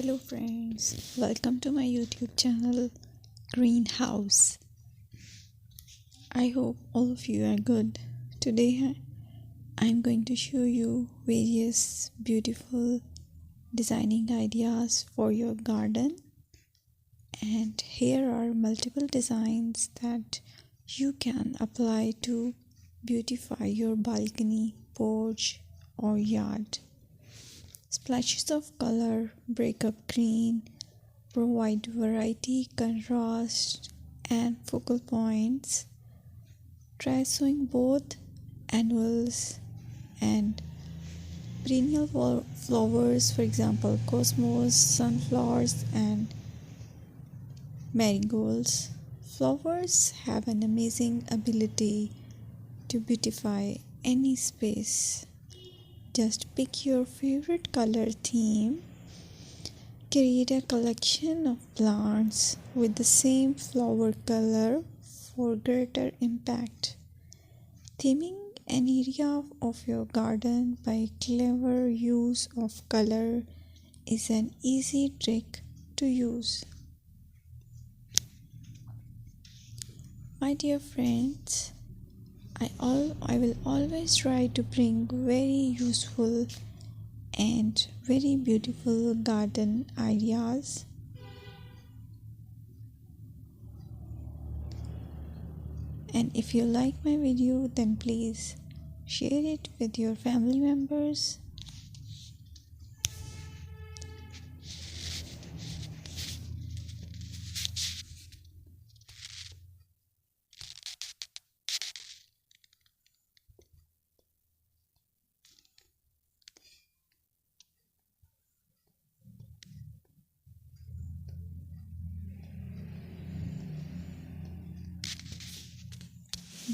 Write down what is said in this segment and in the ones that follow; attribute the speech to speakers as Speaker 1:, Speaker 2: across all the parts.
Speaker 1: Hello friends, welcome to my YouTube channel Greenhouse. I hope all of you are good. Today I'm going to show you various beautiful designing ideas for your garden, and here are multiple designs that you can apply to beautify your balcony, porch or yard. Splashes of color break up green, provide variety, contrast, and focal points. Try sowing both annuals and perennial flowers, for example, cosmos, sunflowers, and marigolds. Flowers have an amazing ability to beautify any space. Just pick your favorite color theme. Create a collection of plants with the same flower color for greater impact. Theming an area of your garden by clever use of color is an easy trick to use. My dear friends, I will always try to bring very useful and very beautiful garden ideas. And if you like my video, then please share it with your family members.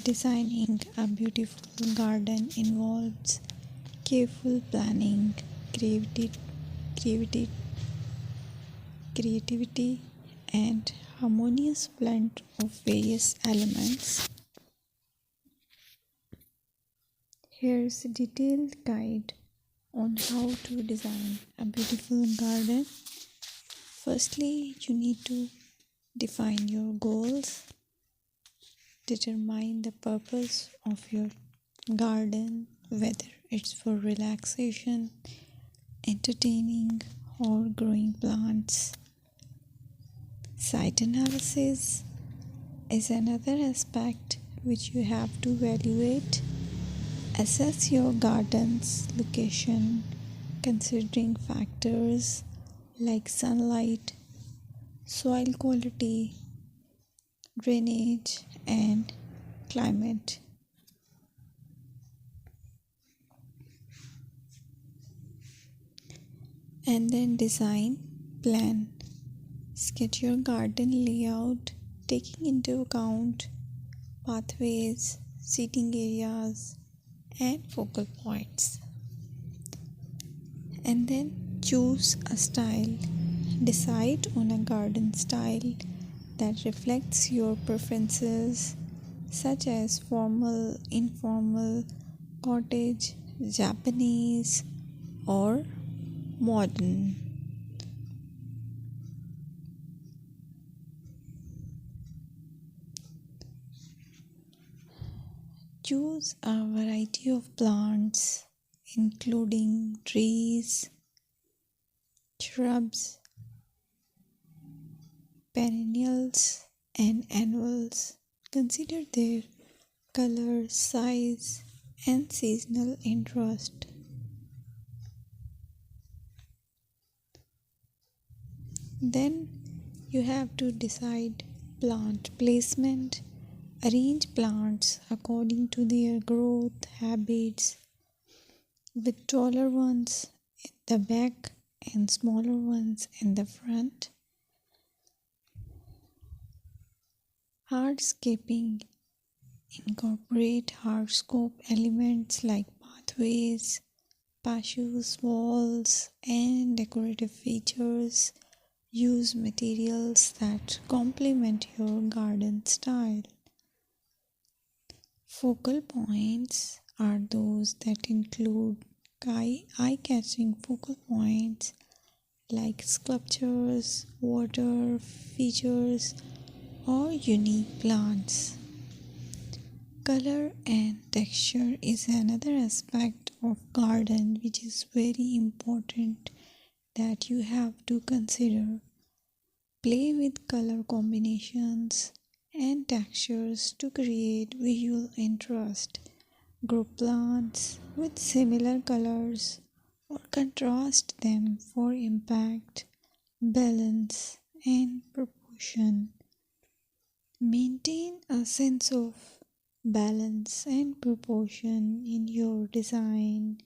Speaker 1: Designing a beautiful garden involves careful planning, creativity, creativity, and harmonious blend of various elements. Here's a detailed guide on how to design a beautiful garden. Firstly, you need to define your goals. Determine the purpose of your garden, whether it's for relaxation, entertaining, or growing plants. Site analysis is another aspect which you have to evaluate. Assess your garden's location, considering factors like sunlight, soil quality, drainage, and climate. And then design plan. Sketch your garden layout, taking into account pathways, seating areas, and focal points. And then choose a style. Decide on a garden style that reflects your preferences, such as formal, informal, cottage, Japanese, or modern. Choose a variety of plants, including trees, shrubs, perennials, and annuals. Consider their color, size, and seasonal interest. Then you have to decide plant placement. Arrange plants according to their growth habits, with taller ones in the back and smaller ones in the front. Hardscaping. Incorporate hardscape elements like pathways, patios, walls, and decorative features. Use materials that complement your garden style. Focal points are those that include eye-catching focal points like sculptures, water features, or unique plants. Color and texture is another aspect of garden which is very important that you have to consider. Play with color combinations and textures to create visual interest. Group plants with similar colors or contrast them for impact, balance, and proportion. Maintain a sense of balance and proportion in your design